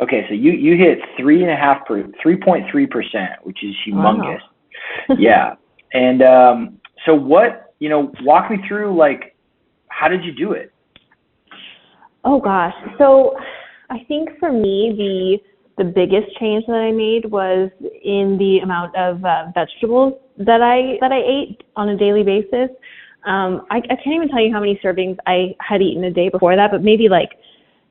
Okay, so you hit 3.3%, which is humongous. Wow. Yeah. And so what, walk me through, like, how did you do it? Oh gosh. So I think for me, the biggest change that I made was in the amount of vegetables that I ate on a daily basis. I can't even tell you how many servings I had eaten a day before that, but maybe like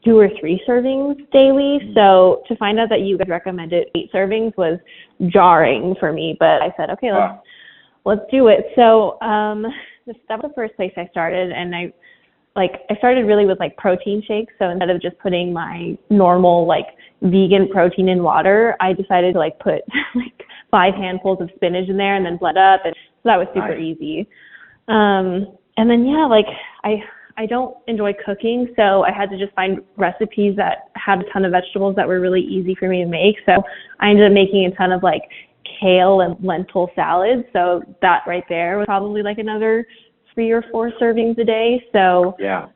2 or 3 servings daily. So to find out that you guys recommended 8 servings was jarring for me, but I said, okay, let's do it. So that was the first place I started, and I started really with like protein shakes. So instead of just putting my normal like vegan protein in water, I decided to like put like 5 handfuls of spinach in there and then blend up, and so that was super easy. And then like I don't enjoy cooking, so I had to just find recipes that had a ton of vegetables that were really easy for me to make. So I ended up making a ton of like kale and lentil salads. So that right there was probably like another 3 or 4 servings a day. So that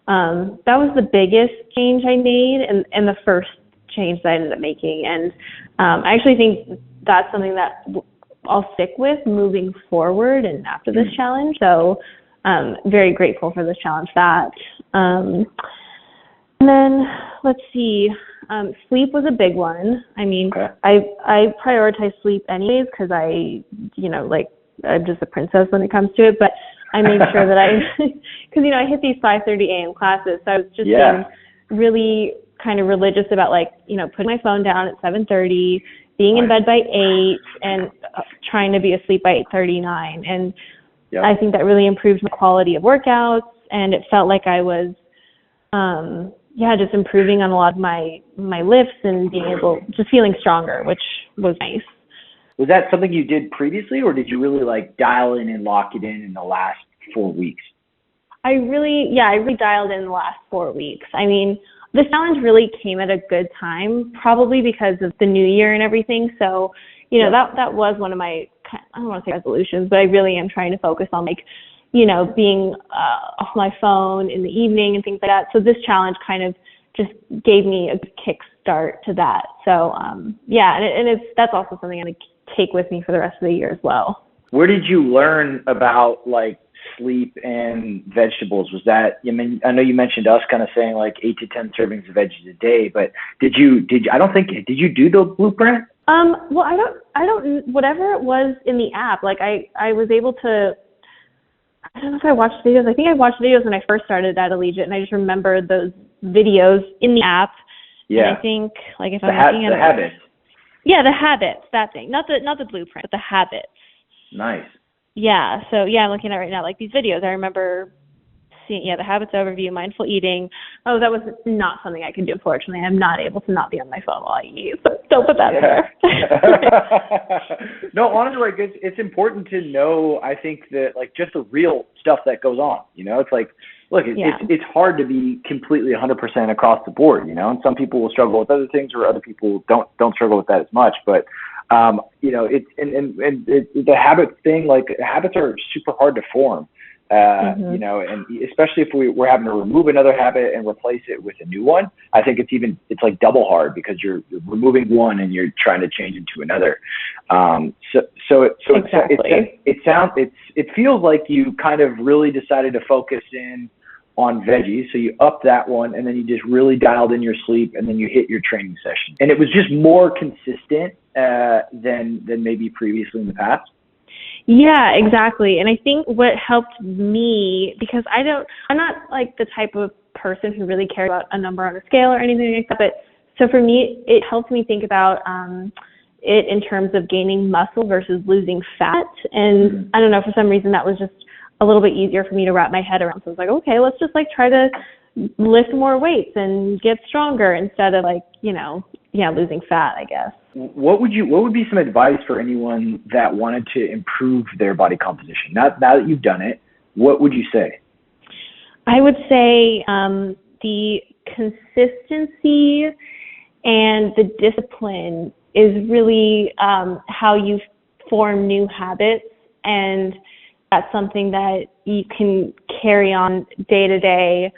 was the biggest change I made, and the first change that I ended up making. And I actually think that's something that I'll stick with moving forward and after this challenge. So very grateful for this challenge. And then let's see, sleep was a big one. I mean, I prioritize sleep anyways because I'm just a princess when it comes to it, but I made sure that because I hit these 5:30 a.m. classes, so I was just being really kind of religious about putting my phone down at 7:30, being in bed by 8, and trying to be asleep by 8:39. And I think that really improved my quality of workouts, and it felt like I was, just improving on a lot of my lifts and just feeling stronger, which was nice. Was that something you did previously, or did you really like dial in and lock it in the last 4 weeks? I really dialed in the last 4 weeks. I mean, this challenge really came at a good time, probably because of the new year and everything. So, that was one of my, I don't want to say resolutions, but I really am trying to focus on being off my phone in the evening and things like that. So this challenge kind of just gave me a kick start to that. So, that's also something I'm going to take with me for the rest of the year as well. Where did you learn about like sleep and vegetables? Was that, I know you mentioned us kind of saying like 8 to 10 servings of veggies a day, but did you do the blueprint? Well, I don't, whatever it was in the app, like I was able to, I don't know if I watched videos. I think I watched videos when I first started at Allegiate, and I just remembered those videos in the app. Yeah. And I think like if I'm looking at the habits. Yeah, the habits, that thing. Not the blueprint, but the habits. Nice. Yeah. So I'm looking at right now, like these videos. I remember seeing, the habits overview, mindful eating. Oh, that was not something I could do, unfortunately. I'm not able to not be on my phone while I eat. So don't put that in there. No, honestly, like it's important to know, I think, that like just the real stuff that goes on. It's like, look, it's hard to be completely 100% across the board, and some people will struggle with other things, or other people don't struggle with that as much. But it's the habit thing. Like habits are super hard to form, and especially if we're having to remove another habit and replace it with a new one. I think it's like double hard because you're removing one and you're trying to change into another. Exactly. It feels like you kind of really decided to focus in on veggies. So you upped that one, and then you just really dialed in your sleep, and then you hit your training session. And it was just more consistent than maybe previously in the past. Yeah, exactly. And I think what helped me, because I'm not like the type of person who really cares about a number on a scale or anything like that, but so for me, it helped me think about it in terms of gaining muscle versus losing fat. And I don't know, for some reason that was just a little bit easier for me to wrap my head around. So I was like, okay, let's just like try to lift more weights and get stronger instead of like, losing fat, I guess. What would be some advice for anyone that wanted to improve their body composition? Now that you've done it, what would you say? I would say the consistency and the discipline is really how you form new habits, and that's something that you can carry on day to day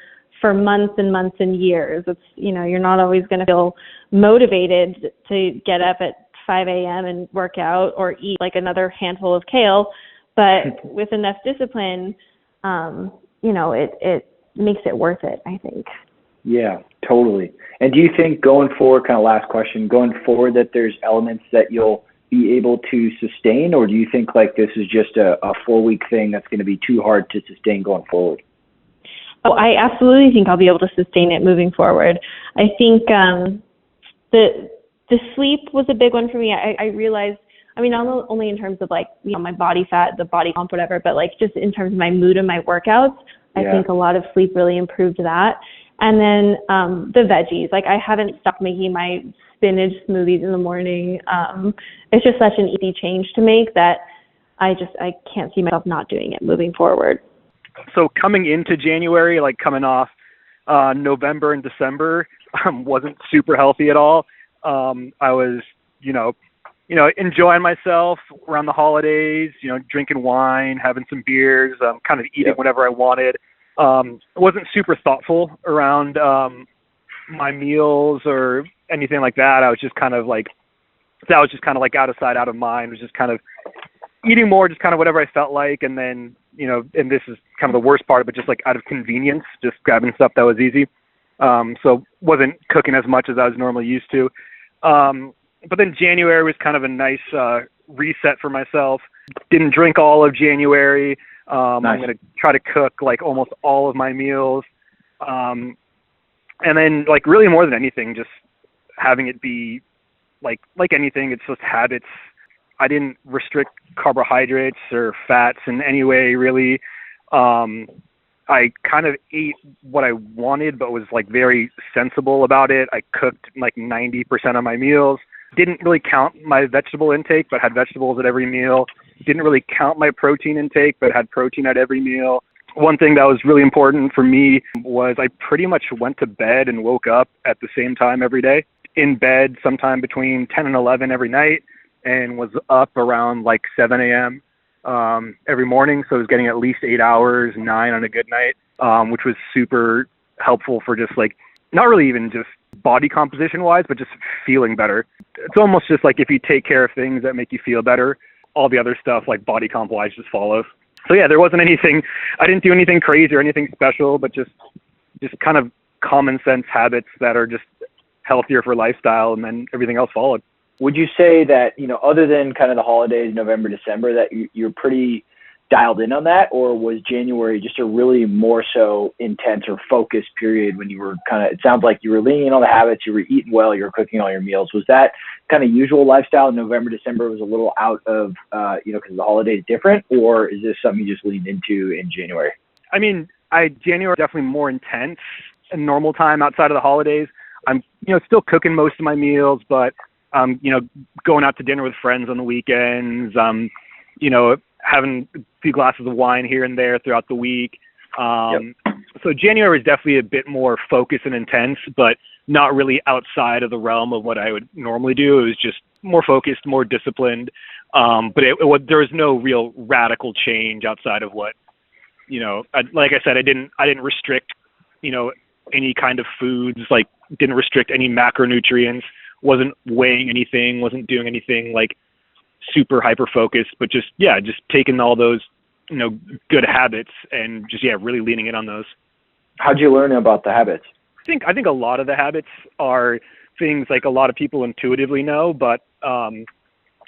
for months and months and years. It's, you're not always going to feel motivated to get up at 5 a.m. and work out or eat like another handful of kale. But with enough discipline, it makes it worth it, I think. Yeah, totally. And do you think going forward, kind of last question, going forward that there's elements that you'll be able to sustain, or do you think like this is just a 4-week thing that's going to be too hard to sustain going forward? Oh, I absolutely think I'll be able to sustain it moving forward. I think the sleep was a big one for me. I realized, not only in terms of like, my body fat, the body comp, whatever, but like just in terms of my mood and my workouts, I think a lot of sleep really improved that. And then the veggies, like I haven't stopped making my spinach smoothies in the morning. It's just such an easy change to make that I can't see myself not doing it moving forward. So coming into January, like coming off November and December, wasn't super healthy at all. I was, enjoying myself around the holidays, drinking wine, having some beers, kind of eating whatever I wanted. I wasn't super thoughtful around my meals or anything like that. I was just kind of like, out of sight, out of mind. It was just kind of eating more, just kind of whatever I felt like. And then, and this is kind of the worst part, but just like out of convenience, just grabbing stuff that was easy. So wasn't cooking as much as I was normally used to. But then January was kind of a nice reset for myself. Didn't drink all of January. Nice. I'm going to try to cook like almost all of my meals. And then like really more than anything, just having it be like anything, it's just habits. I didn't restrict carbohydrates or fats in any way, really. I kind of ate what I wanted, but was like very sensible about it. I cooked like 90% of my meals. Didn't really count my vegetable intake, but had vegetables at every meal. Didn't really count my protein intake, but had protein at every meal. One thing that was really important for me was I pretty much went to bed and woke up at the same time every day. In bed sometime between 10 and 11 every night, and was up around like 7 a.m. Every morning. So I was getting at least 8 hours, 9 on a good night, which was super helpful for just like, not really even just body composition wise, but just feeling better. It's almost just like if you take care of things that make you feel better, all the other stuff like body comp wise just follows. So yeah, there wasn't anything, I didn't do anything crazy or anything special, but just kind of common sense habits that are just healthier for lifestyle, and then everything else followed. Would you say that, other than kind of the holidays, November, December, that you're pretty dialed in on that, or was January just a really more so intense or focused period when you were it sounds like you were leaning on the habits, you were eating well, you were cooking all your meals. Was that kind of usual lifestyle? November, December was a little out of, because the holiday is different, or is this something you just leaned into in January? I mean, January definitely more intense in normal time outside of the holidays. I'm, still cooking most of my meals, but going out to dinner with friends on the weekends, having a few glasses of wine here and there throughout the week. So January was definitely a bit more focused and intense, but not really outside of the realm of what I would normally do. It was just more focused, more disciplined. But there was no real radical change outside of what, like I said, I didn't restrict, any kind of foods, like didn't restrict any macronutrients, wasn't weighing anything, wasn't doing anything like super hyper focused, but just taking all those, good habits and just, really leaning in on those. How'd you learn about the habits? I think a lot of the habits are things like a lot of people intuitively know, but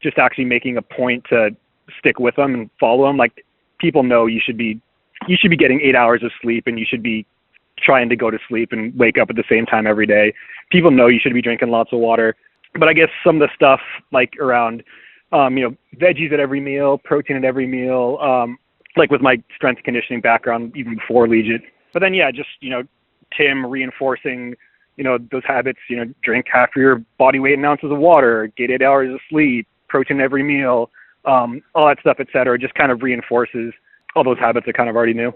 just actually making a point to stick with them and follow them. Like people know you should be getting 8 hours of sleep, and you should be trying to go to sleep and wake up at the same time every day. People know you should be drinking lots of water. But I guess some of the stuff like around, veggies at every meal, protein at every meal, like with my strength and conditioning background, even before Allegiate. But then, Tim reinforcing, those habits, drink half of your body weight in ounces of water, get 8 hours of sleep, protein every meal, all that stuff, et cetera, just kind of reinforces all those habits I kind of already knew.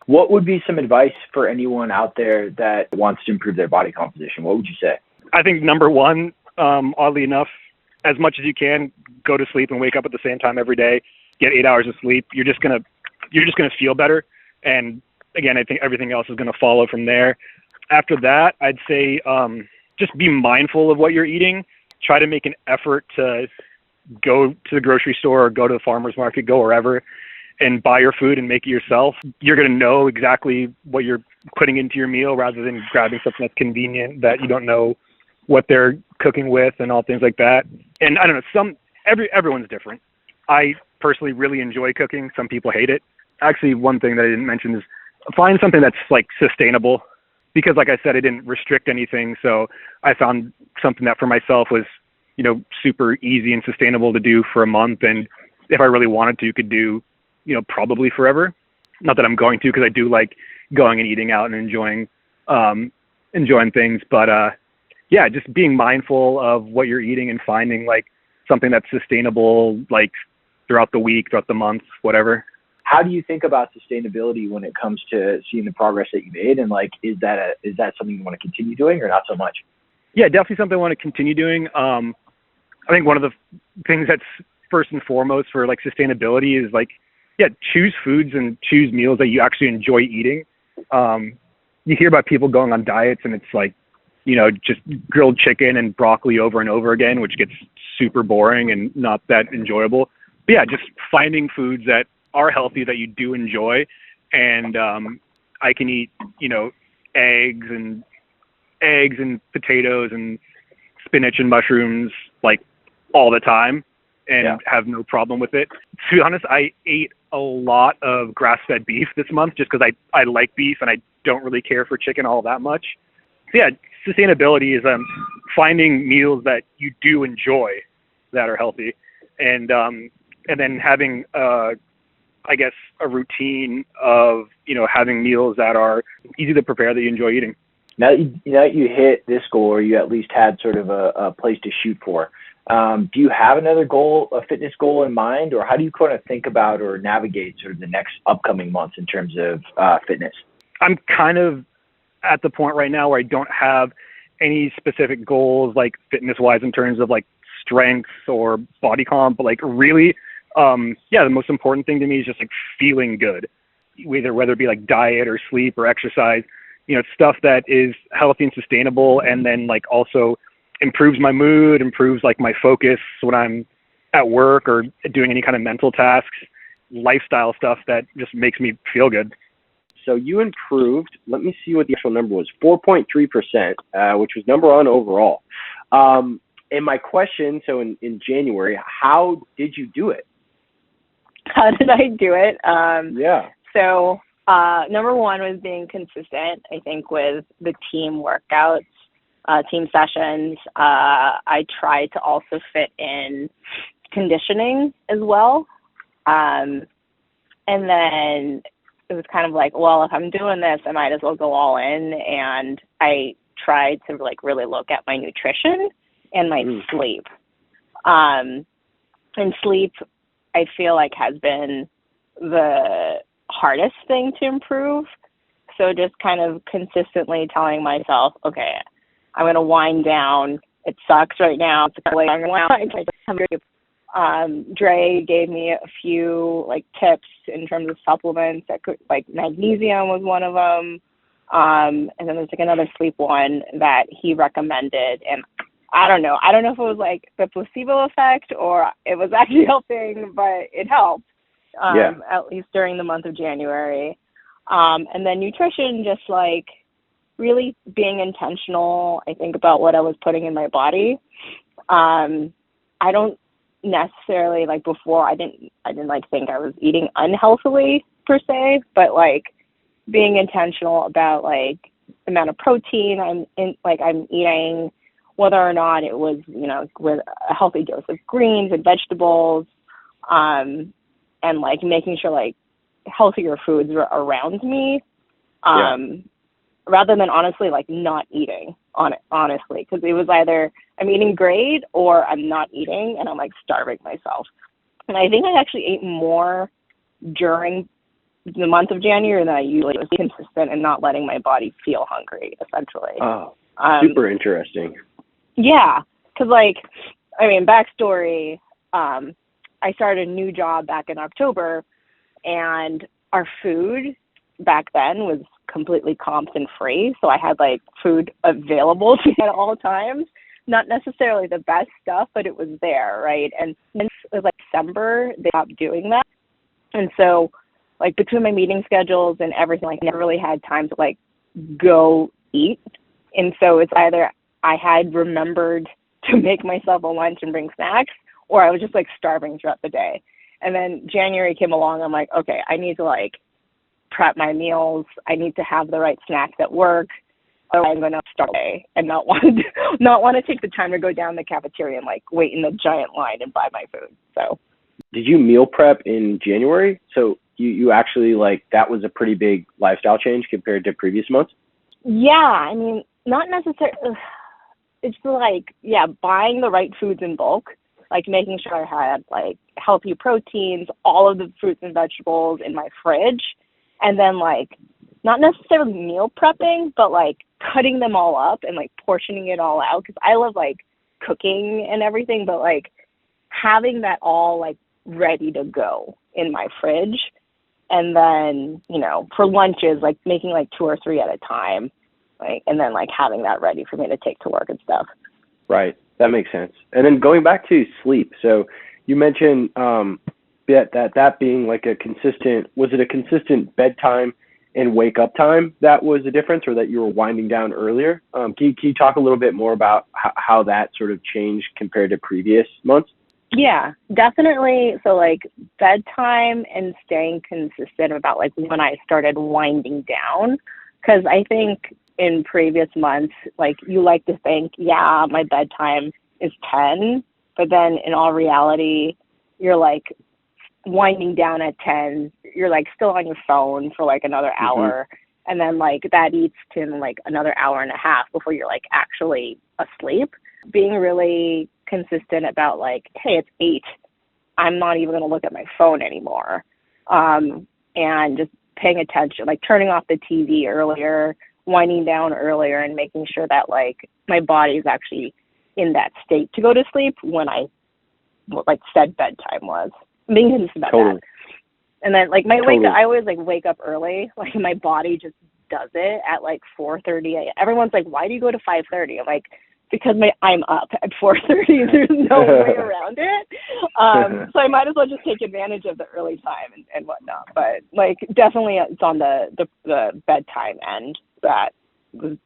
What would be some advice for anyone out there that wants to improve their body composition? What would you say? I think number one, oddly enough, as much as you can, go to sleep and wake up at the same time every day, get 8 hours of sleep. You're just gonna feel better. And again, I think everything else is going to follow from there. After that, I'd say just be mindful of what you're eating. Try to make an effort to go to the grocery store or go to the farmer's market, go wherever, and buy your food and make it yourself. You're going to know exactly what you're putting into your meal rather than grabbing something that's convenient that you don't know what they're cooking with and all things like that. And I don't know, everyone's different. I personally really enjoy cooking. Some people hate it. Actually, one thing that I didn't mention is find something that's like sustainable, because like I said, I didn't restrict anything. So I found something that for myself was, super easy and sustainable to do for a month. And if I really wanted to, could do, probably forever. Not that I'm going to, because I do like going and eating out and enjoying things. But yeah, just being mindful of what you're eating and finding like something that's sustainable, like throughout the week, throughout the month, whatever. How do you think about sustainability when it comes to seeing the progress that you made? And like, is that something you want to continue doing or not so much? Yeah, definitely something I want to continue doing. I think one of the things that's first and foremost for like sustainability is like, choose foods and choose meals that you actually enjoy eating. You hear about people going on diets and it's like, just grilled chicken and broccoli over and over again, which gets super boring and not that enjoyable. But yeah, just finding foods that are healthy that you do enjoy. And I can eat, eggs and potatoes and spinach and mushrooms like all the time and have no problem with it. To be honest, I ate a lot of grass-fed beef this month just because I like beef and I don't really care for chicken all that much. So yeah, sustainability is finding meals that you do enjoy that are healthy, and then having I guess a routine of having meals that are easy to prepare that you enjoy eating. Now that you hit this goal, or you at least had sort of a place to shoot for, do you have another goal, a fitness goal in mind, or how do you kind of think about or navigate sort of the next upcoming months in terms of fitness? I'm kind of at the point right now where I don't have any specific goals like fitness-wise in terms of like strength or body comp, but like really, the most important thing to me is just like feeling good, whether it be like diet or sleep or exercise, stuff that is healthy and sustainable, and then like also improves my mood, improves like my focus when I'm at work or doing any kind of mental tasks, lifestyle stuff that just makes me feel good. So you improved, let me see what the actual number was, 4.3%, which was number one overall. And my question, so in January, how did you do it? How did I do it? So number one was being consistent, I think, with the team workouts, team sessions. I tried to also fit in conditioning as well. And then it was kind of like, well, if I'm doing this, I might as well go all in. And I tried to like really look at my nutrition and my sleep. And sleep, I feel like has been the hardest thing to improve. So just kind of consistently telling myself, okay, I'm going to wind down. It sucks right now. It's a I'm going to Dre gave me a few like tips in terms of supplements that could, like magnesium was one of them. And then there's like another sleep one that he recommended. And I don't know if it was like the placebo effect or it was actually helping, but it helped, at least during the month of January. And then nutrition, just like really being intentional, I think, about what I was putting in my body. I don't necessarily like before I didn't like think I was eating unhealthily per se, but like being intentional about like the amount of protein I'm eating, whether or not it was, with a healthy dose of greens and vegetables, and like making sure like healthier foods were around me, rather than honestly like not eating honestly, because it was either I'm eating great or I'm not eating and I'm like starving myself. And I think I actually ate more during the month of January than I usually was, consistent and not letting my body feel hungry, essentially. Oh, super interesting. Yeah, because like, I mean, backstory, I started a new job back in October, and our food back then was completely compton free. So I had like food available to me at all times. Not necessarily the best stuff, but it was there, right? And since it was like December, they stopped doing that. And so like between my meeting schedules and everything, like I never really had time to like go eat. And so it's either I had remembered to make myself a lunch and bring snacks, or I was just like starving throughout the day. And then January came along. I'm like, okay, I need to like prep my meals. I need to have the right snacks at work. Or I'm going to start away and not want to take the time to go down the cafeteria and like wait in the giant line and buy my food. So, did you meal prep in January? So you actually like that was a pretty big lifestyle change compared to previous months? Yeah, I mean, not necessarily. It's like, yeah, buying the right foods in bulk, like making sure I had like healthy proteins, all of the fruits and vegetables in my fridge, and then like not necessarily meal prepping, but like cutting them all up and like portioning it all out, because I love like cooking and everything, but like having that all like ready to go in my fridge. And then, you know, for lunches, like making like 2 or 3 at a time, like, and then like having that ready for me to take to work and stuff. Right. That makes sense. And then going back to sleep. So you mentioned that being like was it a consistent bedtime and wake up time that was the difference, or that you were winding down earlier? Can you talk a little bit more about how that sort of changed compared to previous months? Yeah, definitely. So like bedtime and staying consistent about like when I started winding down, because I think in previous months, like you like to think, yeah, my bedtime is 10, but then in all reality, you're like winding down at 10, you're like still on your phone for like another hour. And then like that eats to like another hour and a half before you're like actually asleep. Being really consistent about like, hey, it's 8. I'm not even going to look at my phone anymore. And just paying attention, like turning off the TV earlier, winding down earlier, and making sure that like my body is actually in that state to go to sleep when I like said bedtime was. Being consistent about that. And then like my wake up, I always like wake up early. Like my body just does it at like 4:30 a.m. Everyone's like, why do you go to 5:30? I'm like, because I'm up at 4:30. There's no way around it. So I might as well just take advantage of the early time and whatnot. But like definitely it's on the bedtime end that was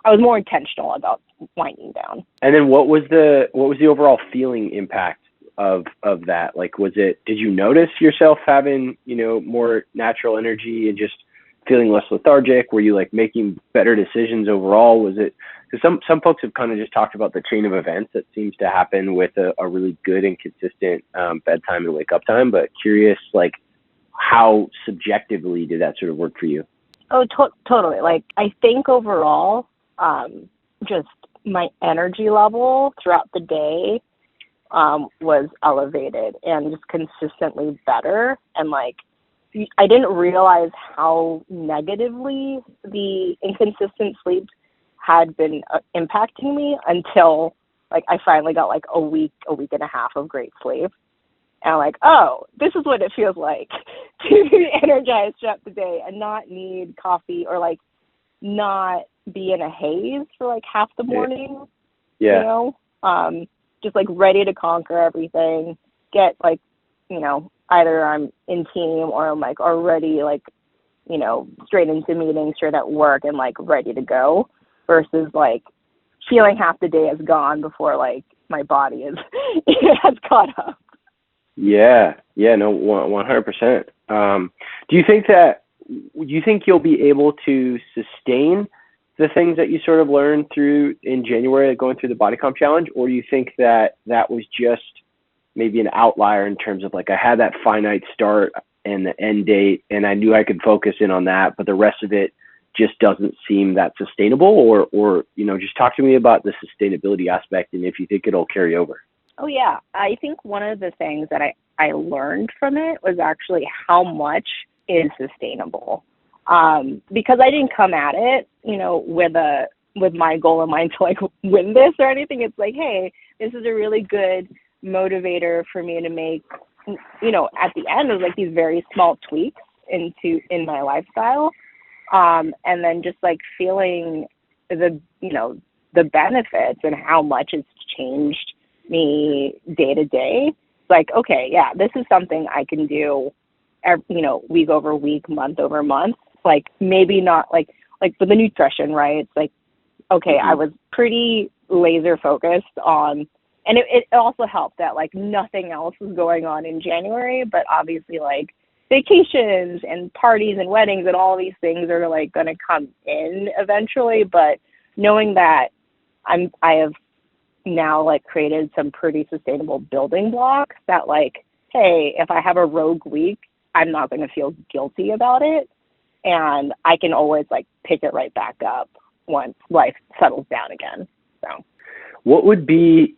I was more intentional about winding down. And then what was the overall feeling impact of that? Like, did you notice yourself having, you know, more natural energy and just feeling less lethargic? Were you like making better decisions overall? Was it, because some folks have kind of just talked about the chain of events that seems to happen with a really good and consistent bedtime and wake up time, but curious, like how subjectively did that sort of work for you? Oh, totally. Like I think overall, just my energy level throughout the day was elevated and just consistently better. And like, I didn't realize how negatively the inconsistent sleep had been impacting me until like I finally got like a week and a half of great sleep. And I'm like, oh, this is what it feels like to be energized throughout the day and not need coffee or like not be in a haze for like half the morning. Yeah. You know, just like ready to conquer everything, get like, you know, either I'm in team or I'm like already like, you know, straight into meetings, straight at work and like ready to go, versus like feeling half the day is gone before like my body is has caught up. Yeah, no, 100%. Do you think you'll be able to sustain the things that you sort of learned through in January, like going through the body comp challenge, or do you think that was just maybe an outlier in terms of like I had that finite start and the end date and I knew I could focus in on that, but the rest of it just doesn't seem that sustainable? Or you know, just talk to me about the sustainability aspect and if you think it'll carry over. Oh yeah, I think one of the things that I learned from it was actually how much is sustainable. Because I didn't come at it, you know, with my goal in mind to like win this or anything. It's like, hey, this is a really good motivator for me to make, you know, at the end of like these very small tweaks in my lifestyle. And then just like feeling the benefits and how much it's changed me day to day. Like, okay, yeah, this is something I can do week over week, month over month. Like maybe not like for the nutrition, right? It's like, okay, I was pretty laser focused on, and it also helped that like nothing else was going on in January, but obviously like vacations and parties and weddings and all these things are like going to come in eventually. But knowing that I have now like created some pretty sustainable building blocks that like, hey, if I have a rogue week, I'm not going to feel guilty about it. And I can always like pick it right back up once life settles down again. So what would be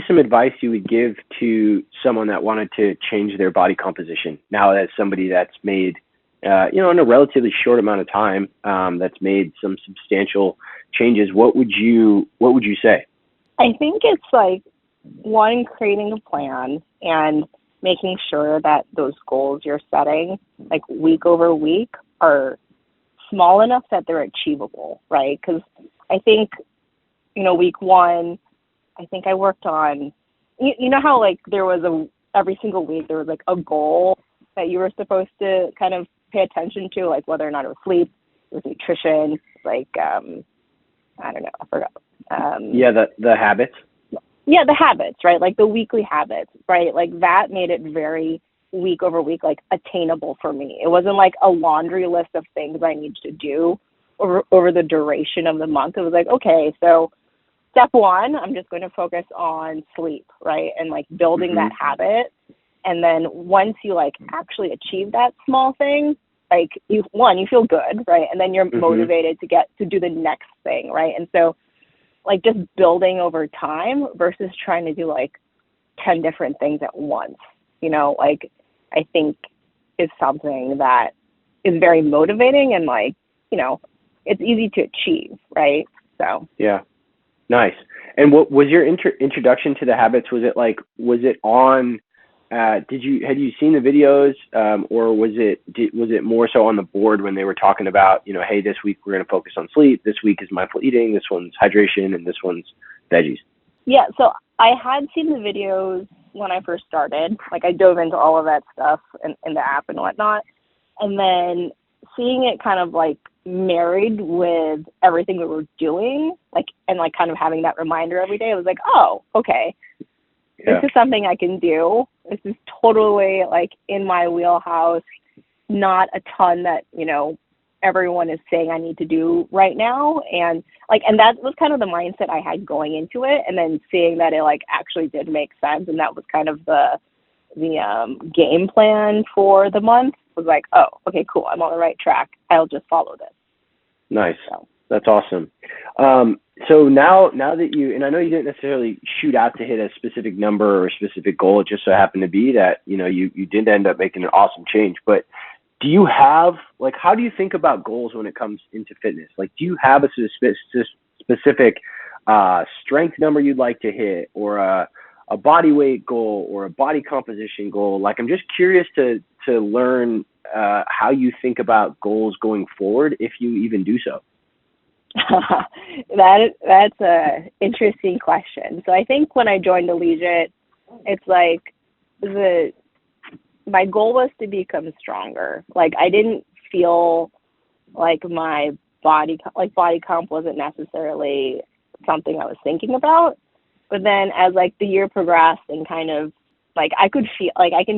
some advice you would give to someone that wanted to change their body composition now, as somebody that's made, in a relatively short amount of time, that's made some substantial changes? What would you say? I think it's like, one, creating a plan and making sure that those goals you're setting like week over week are small enough that they're achievable, right? Because I think, week one, I think I worked on, you know how like there was every single week there was like a goal that you were supposed to kind of pay attention to, like whether or not it was sleep, it was nutrition, like, I don't know, I forgot. The habits. Yeah, the habits, right? Like the weekly habits, right? Like that made it very week over week, like attainable for me. It wasn't like a laundry list of things I need to do over the duration of the month. It was like, okay, so step one, I'm just going to focus on sleep, right? And like building that habit. And then once you like actually achieve that small thing, like you feel good, right? And then you're motivated to do the next thing, right? And so like just building over time versus trying to do like 10 different things at once, like I think is something that is very motivating and like, it's easy to achieve, right? So yeah, nice. And what was your introduction to the habits? Was it on? Had you seen the videos, or was it more so on the board when they were talking about, hey, this week we're going to focus on sleep, this week is mindful eating, this one's hydration, and this one's veggies? Yeah, so I had seen the videos when I first started. Like I dove into all of that stuff in the app and whatnot, and then seeing it kind of like married with everything that we're doing, like, and like kind of having that reminder every day, I was like, oh, okay. Yeah. This is something I can do. This is totally like in my wheelhouse, not a ton that, everyone is saying I need to do right now. And that was kind of the mindset I had going into it. And then seeing that it like actually did make sense. And that was kind of the game plan for the month, was like, oh, okay, cool. I'm on the right track. I'll just follow this. Nice. So. That's awesome. So now that you, and I know you didn't necessarily shoot out to hit a specific number or a specific goal, it just so happened to be that, you did end up making an awesome change. But do you have, like, how do you think about goals when it comes into fitness? Like, do you have a specific strength number you'd like to hit, or a body weight goal, or a body composition goal? Like, I'm just curious to learn how you think about goals going forward, if you even do so. That's a interesting question. So I think when I joined Allegiate, it's like my goal was to become stronger. Like I didn't feel like my body comp wasn't necessarily something I was thinking about. But then as like the year progressed and kind of like I can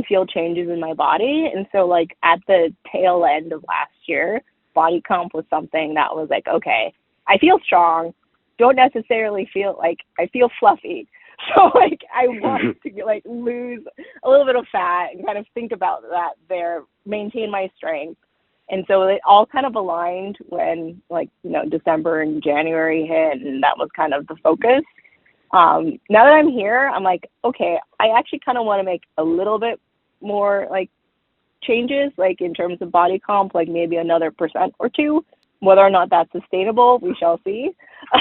feel changes in my body. And so like at the tail end of last year, body comp was something that was like, okay, I feel strong, don't necessarily feel like I feel fluffy. So like I want to like lose a little bit of fat and kind of think about that there, maintain my strength. And so it all kind of aligned when December and January hit, and that was kind of the focus. Now that I'm here, I'm like, okay, I actually kind of want to make a little bit more like changes, like in terms of body comp, like maybe another 1% or 2. Whether or not that's sustainable, we shall see.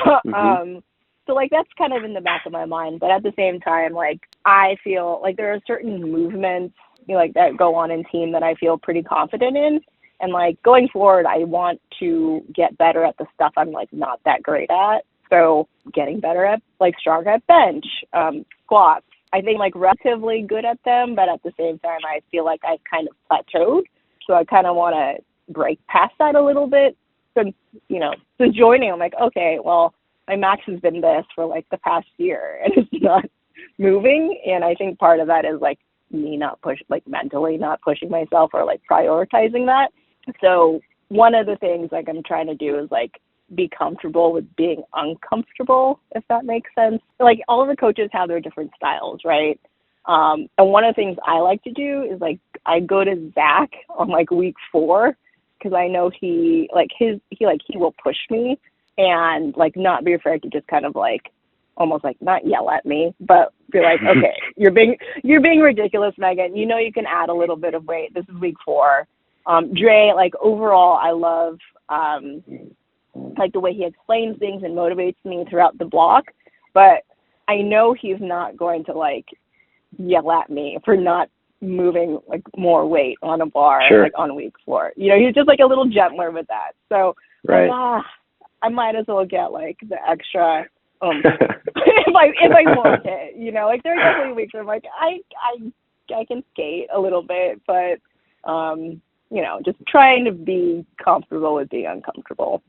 So like that's kind of in the back of my mind. But at the same time, like I feel like there are certain movements like that go on in team that I feel pretty confident in. And like going forward, I want to get better at the stuff I'm like not that great at. So getting better at like stronger at bench, squats. I think like relatively good at them, but at the same time, I feel like I've kind of plateaued. So I kind of want to break past that a little bit. Since, so joining, I'm like, okay, well, my max has been this for like the past year and it's not moving. And I think part of that is like me mentally not pushing myself or like prioritizing that. So one of the things like I'm trying to do is like be comfortable with being uncomfortable, if that makes sense. Like all of the coaches have their different styles, right? And one of the things I like to do is like I go to Zach on like week 4 because I know he will push me and like not be afraid to just kind of like almost like not yell at me, but be like, okay, you're being ridiculous, Megan. You know you can add a little bit of weight. This is week 4. Dre, like overall, I love like the way he explains things and motivates me throughout the block. But I know he's not going to like yell at me for not moving like more weight on a bar like on week 4. He's just like a little gentler with that. So like, I might as well get like the extra if I want it. Like there are definitely weeks where I'm like I can skate a little bit, but just trying to be comfortable with being uncomfortable.